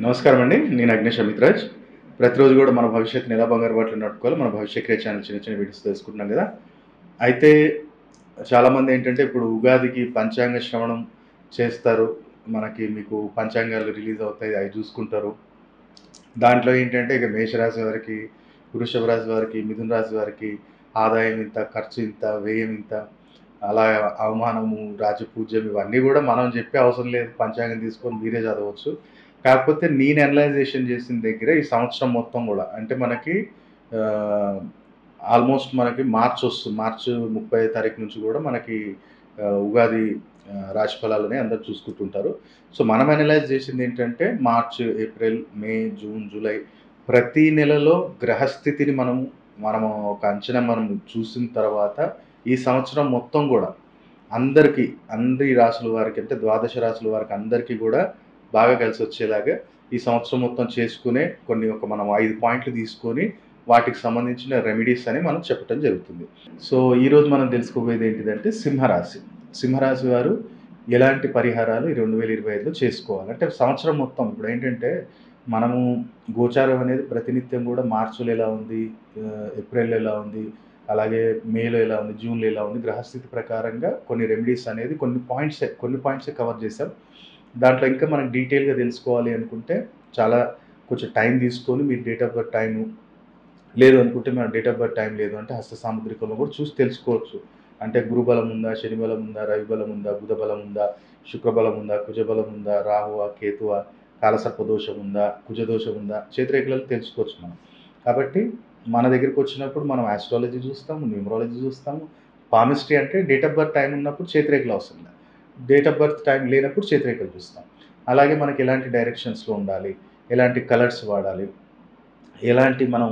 నమస్కారం అండి. నేను అగ్నేష్ అమిత్రాజ్. ప్రతిరోజు కూడా మన భవిష్యత్తుని ఎలా బంగారు బాటలో నడుపుకోవాలో మన భవిష్య క్రియ ఛానల్ చిన్న చిన్న వీడియోస్ తెలుసుకుంటున్నాం కదా. అయితే చాలామంది ఏంటంటే ఇప్పుడు ఉగాదికి పంచాంగ శ్రవణం చేస్తారు. మీకు పంచాంగాలు రిలీజ్ అవుతాయి, అవి చూసుకుంటారు. దాంట్లో ఏంటంటే ఇక మేషరాశి వారికి, వృషభ రాశి వారికి, మిథున రాశి వారికి ఆదాయం ఇంత, ఖర్చు ఇంత, వ్యయం ఇంత, అలా అవమానము, రాజపూజ్యం ఇవన్నీ కూడా మనం చెప్పే అవసరం లేదు. పంచాంగం తీసుకొని మీరే చదవచ్చు. కాకపోతే నేను అనలైజేషన్ చేసిన దగ్గర ఈ సంవత్సరం మొత్తం కూడా అంటే మనకి ఆల్మోస్ట్ మనకి మార్చ్ 30 తారీఖు నుంచి కూడా మనకి ఉగాది రాశి ఫలాలని అందరు చూసుకుంటుంటారు. సో మనం అనలైజ్ చేసింది ఏంటంటే మార్చ్, ఏప్రిల్, మే, జూన్, జూలై ప్రతి నెలలో గ్రహస్థితిని మనము ఒక అంచనా మనం చూసిన తర్వాత ఈ సంవత్సరం మొత్తం కూడా అన్ని రాసుల వారికి అంటే ద్వాదశ రాసుల వారికి అందరికీ కూడా బాగా కలిసి వచ్చేలాగా ఈ సంవత్సరం మొత్తం చేసుకునే మనం 5 పాయింట్లు తీసుకొని వాటికి సంబంధించిన రెమెడీస్ అని మనం చెప్పడం జరుగుతుంది. సో ఈరోజు మనం తెలుసుకోబోయేది ఏంటిదంటే సింహరాశి. సింహరాశి వారు ఎలాంటి పరిహారాలు ఈ 2025లో చేసుకోవాలి అంటే సంవత్సరం మొత్తం. ఇప్పుడు ఏంటంటే మనము గోచారం అనేది ప్రతినిత్యం కూడా మార్చిలో ఎలా ఉంది, ఏప్రిల్లో ఎలా ఉంది, అలాగే మేలో ఎలా ఉంది, జూన్లో ఎలా ఉంది, గ్రహస్థితి ప్రకారంగా కొన్ని రెమెడీస్ అనేది కొన్ని పాయింట్సే కవర్ చేశాం. దాంట్లో ఇంకా మనం డీటెయిల్గా తెలుసుకోవాలి అనుకుంటే కొంచెం టైం తీసుకొని మీరు డేట్ ఆఫ్ బర్త్ టైము లేదు అనుకుంటే మన డేట్ ఆఫ్ బర్త్ టైం లేదు అంటే హస్త సాముద్రికంలో కూడా చూసి తెలుసుకోవచ్చు. అంటే గురుబలం ఉందా, శని బలం ఉందా, రవి బలం ఉందా, బుధ బలం ఉందా, శుక్రబలం ఉందా, కుజబలం ఉందా, రాహువ, కేతువ, కాలసర్పదోషం ఉందా, కుజదోషం ఉందా, చేతిరేఖలలో తెలుసుకోవచ్చు మనం. కాబట్టి మన దగ్గరికి వచ్చినప్పుడు మనం ఆస్ట్రాలజీ చూస్తాము, న్యూమరాలజీ చూస్తాము. పామిస్ట్రీ అంటే డేట్ ఆఫ్ బర్త్ టైం ఉన్నప్పుడు చేతిరేఖలు అవసరం లేదు, డేట్ ఆఫ్ బర్త్ టైం లేనప్పుడు చేతిరేఖలు చూస్తాం. అలాగే మనకి ఎలాంటి డైరెక్షన్స్లో ఉండాలి, ఎలాంటి కలర్స్ వాడాలి, ఎలాంటి మనం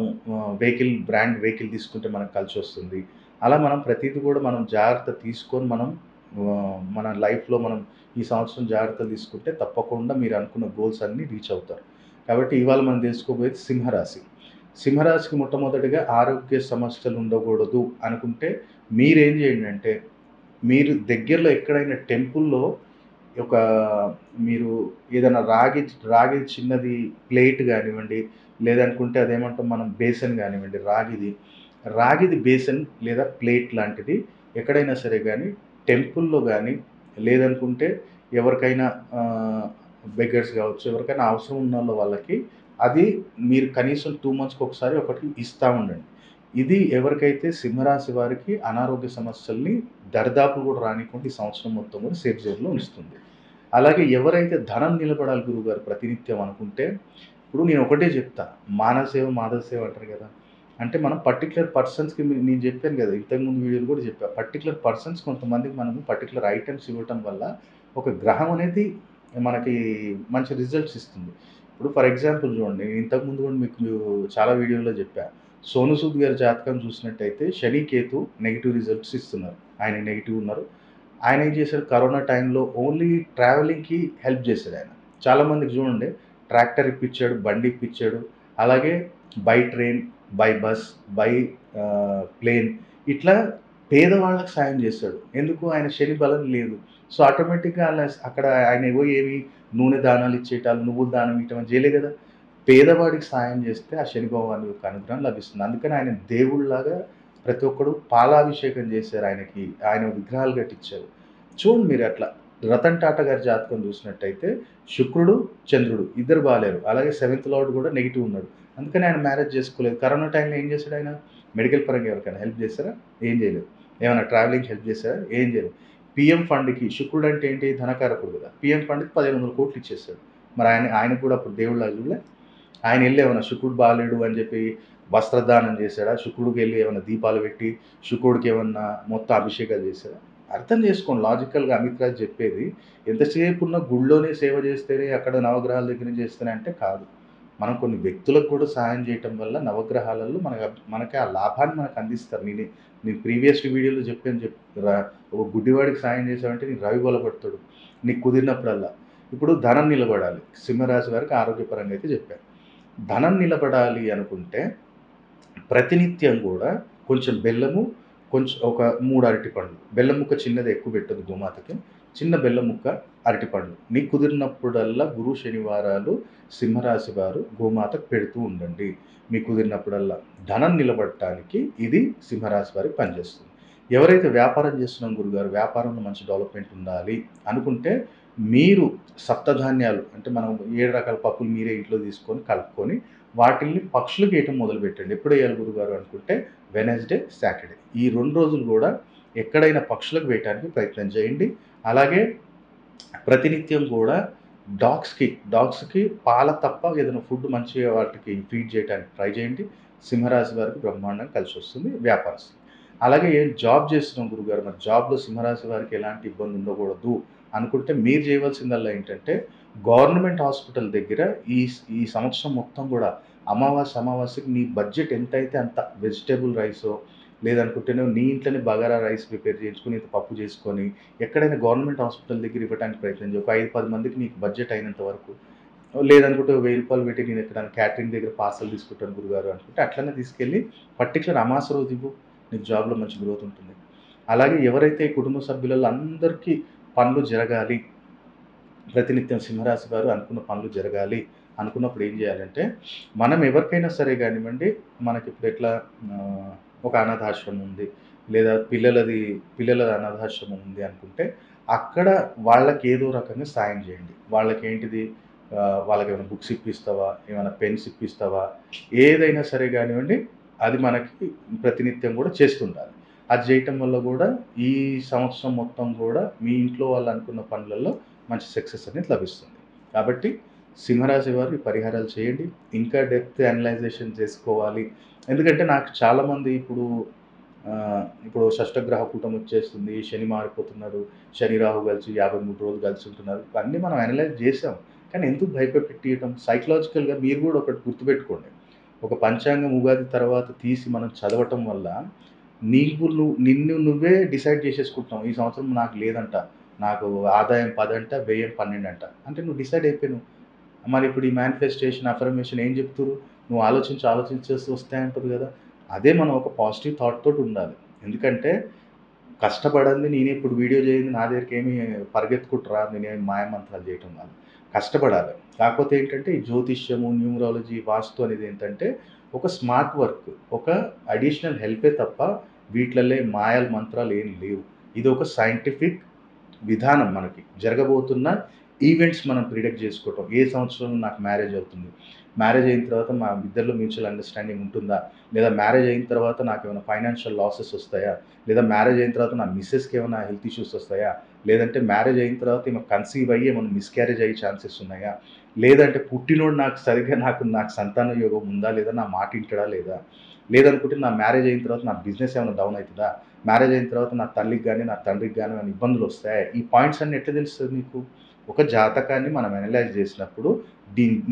బ్రాండ్ వెహికల్ తీసుకుంటే మనకు కలిసి వస్తుంది, అలా మనం ప్రతిదీ కూడా మనం జాగ్రత్త తీసుకొని మన లైఫ్లో మనం ఈ సంవత్సరం జాగ్రత్తలు తీసుకుంటే తప్పకుండా మీరు అనుకున్న గోల్స్ అన్నీ రీచ్ అవుతారు. కాబట్టి ఇవాళ మనం తెలుసుకోబోయేది సింహరాశి. సింహరాశికి మొట్టమొదటిగా ఆరోగ్య సమస్యలు ఉండకూడదు అనుకుంటే మీరేం చేయండి అంటే మీరు దగ్గరలో ఎక్కడైనా టెంపుల్లో ఒక మీరు ఏదైనా రాగి చిన్నది ప్లేట్ కానివ్వండి, లేదనుకుంటే అదేమంటాం మనం బేసన్ కానివ్వండి, రాగిది బేసన్ లేదా ప్లేట్ లాంటిది ఎక్కడైనా సరే కానీ టెంపుల్లో కానీ లేదనుకుంటే ఎవరికైనా బెగ్గర్స్ కావచ్చు, ఎవరికైనా అవసరం ఉన్న వాళ్ళకి అది మీరు కనీసం 2 మంత్స్కి ఒకసారి ఒకటి ఇస్తూ ఉండండి. ఇది ఎవరికైతే సింహరాశి వారికి అనారోగ్య సమస్యల్ని దరిదాపులు కూడా రానికుండా ఈ సంవత్సరం మొత్తం కూడా సేఫ్ జోన్లో ఉంచుతుంది. అలాగే ఎవరైతే ధనం నిలబడాలి గురువుగారు ప్రతినిత్యం అనుకుంటే, ఇప్పుడు నేను ఒకటే చెప్తా, మానవ సేవ మాధవ సేవ అంటారు కదా. అంటే మనం పర్టిక్యులర్ పర్సన్స్కి నేను చెప్పాను కదా, ఇంతకుముందు వీడియోలు కూడా చెప్పా, పర్టిక్యులర్ పర్సన్స్ కొంతమందికి మనము పర్టిక్యులర్ ఐటమ్స్ ఇవ్వటం వల్ల ఒక గ్రహం అనేది మనకి మంచి రిజల్ట్స్ ఇస్తుంది. ఇప్పుడు ఫర్ ఎగ్జాంపుల్ చూడండి, నేను ఇంతకుముందు కూడా మీకు చాలా వీడియోలో చెప్పా, సోను సూద్ గారి జాతకం చూసినట్టయితే శని, కేతు నెగిటివ్ రిజల్ట్స్ ఇస్తున్నారు. ఆయన నెగిటివ్ ఉన్నారు. ఆయన ఏం చేశాడు, కరోనా టైంలో ఓన్లీ ట్రావెలింగ్‌కి హెల్ప్ చేశాడు ఆయన. చాలామందికి చూడండి, ట్రాక్టర్ ఇప్పించాడు, బండి ఇప్పించాడు. అలాగే by train, by bus, by plane ఇట్లా పేదవాళ్ళకి సాయం చేశాడు. ఎందుకు? ఆయన శని బలం లేదు. సో ఆటోమేటిక్‌గా అక్కడ ఆయన ఏమి నూనె దానాలు ఇచ్చేయటాలు, నువ్వుల దానం ఇవ్వటం చేయలే కదా. పేదవాడికి సాయం చేస్తే ఆ శని భగవానుడి యొక్క అనుగ్రహం లభిస్తుంది. అందుకని ఆయన దేవుడిలాగా ప్రతి ఒక్కడు పాలాభిషేకం చేశారు ఆయనకి. ఆయన విగ్రహాలు కట్టించారు. చూడండి మీరు అట్లా. రతన్ టాటా గారి జాతకం చూసినట్టయితే శుక్రుడు, చంద్రుడు ఇద్దరు బాలేరు. అలాగే సెవెంత్ లార్డ్ కూడా నెగిటివ్ ఉన్నాడు. అందుకని ఆయన మ్యారేజ్ చేసుకోలేదు. కరోనా టైంలో ఏం చేశాడు ఆయన? మెడికల్ పరంగా ఎవరికైనా హెల్ప్ చేశారా? ఏం చేయలేదు. ఏమైనా ట్రావెలింగ్‌కి హెల్ప్ చేశారా? ఏం చేయలేదు. పీఎం ఫండ్‌కి, శుక్రుడు అంటే ఏంటి? ధనకారకుడు కదా. పీఎం ఫండ్‌కి 1500 కోట్లు ఇచ్చేసాడు. మరి ఆయనకు కూడా అప్పుడు దేవుడిలాగా చూడలే? ఆయన వెళ్ళి ఏమన్నా శుక్రుడు బాలేడు అని చెప్పి వస్త్రదానం చేశాడా? శుక్రుడికి వెళ్ళి ఏమన్నా దీపాలు పెట్టి శుక్రుడికి ఏమన్నా మొత్తం అభిషేకాలు చేశాడా? అర్థం చేసుకోండి లాజికల్‌గా అమిత్ రాజ్ చెప్పేది. ఎంతసేపు ఉన్న గుడిలోనే సేవ చేస్తేనే అక్కడ నవగ్రహాల దగ్గర చేస్తేనే అంటే కాదు. మనం కొన్ని వ్యక్తులకు కూడా సహాయం చేయటం వల్ల నవగ్రహాలలో మనకి ఆ లాభాన్ని మనకు అందిస్తారు. నేను ప్రీవియస్ వీడియోలో చెప్పాను. ఒక గుడ్డివాడికి సాయం చేసావంటే నీకు రవి బలపడతాడు నీకు కుదిరినప్పుడల్లా. ఇప్పుడు ధనం నిలబడాలి. సింహరాశి వారికి ఆరోగ్యపరంగా అయితే చెప్పాను. ధనం నిలబడాలి అనుకుంటే ప్రతినిత్యం కూడా కొంచెం బెల్లము, కొంచెం ఒక 3 అరటిపండ్లు. బెల్లం ముక్క చిన్నది ఎక్కువ పెట్టొద్దు గోమాతకి. చిన్న బెల్లం ముక్క, అరటిపండ్లు. మీకు కుదిరినప్పుడల్లా గురు, శనివారాలు సింహరాశి వారు గోమాతకు పెడుతూ ఉండండి. మీకు కుదిరినప్పుడల్లా. ధనం నిలబడటానికి ఇది సింహరాశి వారికి పనిచేస్తుంది. ఎవరైతే వ్యాపారం చేస్తున్నాం గురుగారు, వ్యాపారంలో మంచి డెవలప్‌మెంట్ ఉండాలి అనుకుంటే, మీరు సప్తధాన్యాలు అంటే మనం 7 రకాల పప్పులు మీరే ఇంట్లో తీసుకొని కలుపుకొని వాటిల్ని పక్షులకి ఏయటం మొదలుపెట్టండి. ఎప్పుడెయ్యాలి గురుగారు అనుకుంటే వెడ్నెస్‌డే, సాటర్‌డే. ఈ 2 రోజులు గూడా ఎక్కడైనా పక్షులకు వేయటానికి ప్రయత్నం చేయండి. అలాగే ప్రతినిత్యం గూడా డాగ్స్‌కి పాల తప్ప ఏదైనా ఫుడ్ మంచిగా వాటికి ఫీడ్ చేయటానికి ట్రై చేయండి. సింహరాశి వారికి బ్రహ్మాండంగా కలిసొస్తుంది వ్యాపారస్తులు. అలాగే జాబ్ చేస్తున్నాం గురుగారు, మరి జాబ్‌లో సింహరాశి వారికి ఎలాంటి ఇబ్బంది ఉండకూడదు అనుకుంటే మీరు చేయవలసిందల్లా ఏంటంటే, గవర్నమెంట్ హాస్పిటల్ దగ్గర ఈ సంవత్సరం మొత్తం గూడా అమావాస్యకి నీ బడ్జెట్ ఎంతైతే అంత వెజిటబుల్ రైసో, లేదనుకుంటేనేమో నీ ఇంట్లోనే బగారా రైస్ ప్రిపేర్ చేయించుకొని, ఇంత పప్పు చేసుకొని, ఎక్కడైనా గవర్నమెంట్ హాస్పిటల్ దగ్గర ఇవ్వటానికి ప్రయత్నం చేయి. ఒక 5, 10 మందికి నీకు బడ్జెట్ అయినంత వరకు. లేదనుకుంటే రూ. 1000 పెట్టి నేను ఎక్కడైనా క్యాటరింగ్ దగ్గర పార్సెల్ తీసుకుంటాను గురుగారు అనుకుంటే, అట్లనే తీసుకెళ్ళి పర్టిక్యులర్ అమావాస్య రోజు ఇవ్వు. నీకు జాబ్‌లో మంచి గ్రోత్ ఉంటుంది. అలాగే ఎవరైతే కుటుంబ సభ్యులలో అందరికీ పనులు జరగాలి, ప్రతినిత్యం సింహరాశి వారు అనుకున్న పనులు జరగాలి అనుకున్నప్పుడు ఏం చేయాలంటే, మనం ఎవరికైనా సరే గానివ్వండి, మనకిప్పుడు ఎట్లా ఒక అనాథాశ్రమం ఉంది, లేదా పిల్లల అనాథాశ్రమం ఉంది అనుకుంటే, అక్కడ వాళ్ళకి ఏదో రకంగా సాయం చేయండి. వాళ్ళకేంటిది, వాళ్ళకేమైనా బుక్స్ ఇప్పిస్తావా, ఏమైనా పెన్స్ ఇప్పిస్తావా, ఏదైనా సరే గానివ్వండి, అది మనకి ప్రతినిత్యం కూడా చేస్తుండాలి. అది చేయటం వల్ల గూడా ఈ సంవత్సరం మొత్తం గూడా మీ ఇంట్లో వాళ్ళు అనుకున్న పనులలో మంచి సక్సెస్ అనేది లభిస్తుంది. కాబట్టి సింహరాశి వారు ఈ పరిహారాలు చేయండి. ఇంకా డెప్త్ అనలైజేషన్ చేసుకోవాలి. ఎందుకంటే నాకు చాలామంది ఇప్పుడు షష్టగ్రహ కూటమి వచ్చేస్తుంది. శని మారిపోతున్నాడు. శని, రాహు కలిసి 53 రోజులు కలిసి ఉంటున్నారు. ఇవన్నీ మనం అనలైజ్ చేసాం. కానీ ఎందుకు భయపెట్టియటం? సైకలాజికల్‌గా మీరు కూడా ఒకటి గుర్తుపెట్టుకోండి. ఒక పంచాంగం ఉగాది తర్వాత తీసి మనం చదవటం వల్ల నిన్ను నువ్వే డిసైడ్ చేసేసుకుంటున్నావు. ఈ సంవత్సరం నాకు లేదంట. నాకు ఆదాయం 10 అంట, వ్యయం 12 అంట. అంటే నువ్వు డిసైడ్ అయిపోయినావు. మరి ఇప్పుడు ఈ మేనిఫెస్టేషన్, అఫర్మేషన్ ఏం చెప్తుర్రు? నువ్వు ఆలోచించేసి వస్తాయంటుర్రు గదా! అదే మనం ఒక పాజిటివ్ థాట్ తోటి ఉండాలి. ఎందుకంటే కష్టపడంది నేనే ఇప్పుడు వీడియో చేయంది నా దగ్గరికేమి పరిగెత్తుకుంటూ రాదు. నేనేమి మాయమంత్రాలు చేయటం కాదు. కష్టపడాలి. కాకపోతే ఏంటంటే ఈ జ్యోతిష్యము, న్యూమరాలజీ, వాస్తు అనేది ఏంటంటే ఒక స్మార్ట్ వర్క్. ఒక అడిషనల్ హెల్పే తప్ప వీటిలల్లో మాయలు, మంత్రాలు ఏం లేవు. ఇదొక సైంటిఫిక్ విధానం మనకి. జరగబోతున్న ఈవెంట్స్ మనం ప్రిడిక్ట్ చేసుకోవటం. ఏ సంవత్సరంలో నాకు మ్యారేజ్ అవుతుంది? మ్యారేజ్ అయిన తర్వాత మా ఇద్దరిలో మ్యూచువల్ అండర్‌స్టాండింగ్ ఉంటుందా? లేదా మ్యారేజ్ అయిన తర్వాత నాకేమైనా ఫైనాన్షియల్ లాసెస్ వస్తాయా? లేదా మ్యారేజ్ అయిన తర్వాత నా మిసెస్‌కి ఏమైనా హెల్త్ ఇష్యూస్ వస్తాయా? లేదంటే మ్యారేజ్ అయిన తర్వాత ఈమె కన్సీవ్ అయ్యి ఏమైనా మిస్‌క్యారేజ్ అయ్యే ఛాన్సెస్ ఉన్నాయా? లేదంటే పుట్టినోడు నాకు సరిగ్గా నాకు సంతాన యోగం ఉందా? లేదా నా మాట ఇంటడా లేదా? లేదనుకుంటే నా మ్యారేజ్ అయిన తర్వాత నా బిజినెస్ ఏమైనా డౌన్ అయితదా? మ్యారేజ్ అయిన తర్వాత నా తల్లికి గాని, నా తండ్రికి గాని ఏమైనా ఇబ్బందులు వస్తాయా? ఈ పాయింట్స్ అన్నీ ఎట్లా తెలుస్తది నీకు? ఒక జాతకాన్ని మనం అనలైజ్ చేసినప్పుడు,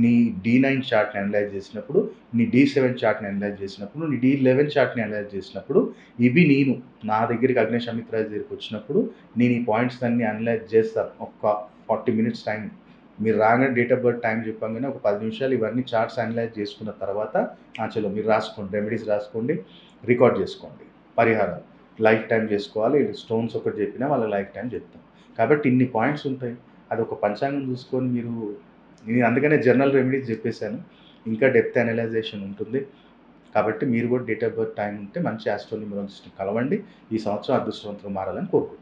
నీ డి9 చార్ట్‌ని అనలైజ్ చేసినప్పుడు, నీ డి7 చార్ట్‌ని అనలైజ్ చేసినప్పుడు, నీ డి11 చార్ట్‌ని అనలైజ్ చేసినప్పుడు, ఇవి నా దగ్గరికి అగ్నేశమిత్రాజ్ దగ్గరికొచ్చినప్పుడు, నేను ఈ పాయింట్స్ అన్నీ అనలైజ్ చేస్తాను. ఒక 40 మినిట్స్ టైం. మీరు రాగానే డేట్ ఆఫ్ బర్త్ టైం చెప్పంగానే ఒక 10 నిమిషాలు ఇవన్నీ చార్ట్స్ అనలైజ్ చేసుకున్న తర్వాత, చలో మీరు రాసుకోండి. రెమెడీస్ రాసుకోండి. రికార్డ్ చేసుకోండి. పరిహారాలు. లైఫ్ టైం చేసుకోవాలి. స్టోన్స్ ఒకటి చెప్పినా వాళ్ళకి లైఫ్ టైం చెప్తాం. కాబట్టి ఇన్ని పాయింట్స్ ఉంటాయి. అదొక పంచాంగం చూసుకొని నేను అందుకనే జనరల్ రెమెడీస్ చెప్పేసాను. ఇంకా డెప్త్ అనలైజేషన్ ఉంటుంది. కాబట్టి మీరు కూడా డేట్ ఆఫ్ బర్త్ టైం ఉంటే మంచి ఆస్ట్రో న్యూమరాలజిస్ట్‌ని కలవండి. ఈ సంవత్సరం అదృష్టవంతంగా మారాలని కోరుకుంటున్నాను.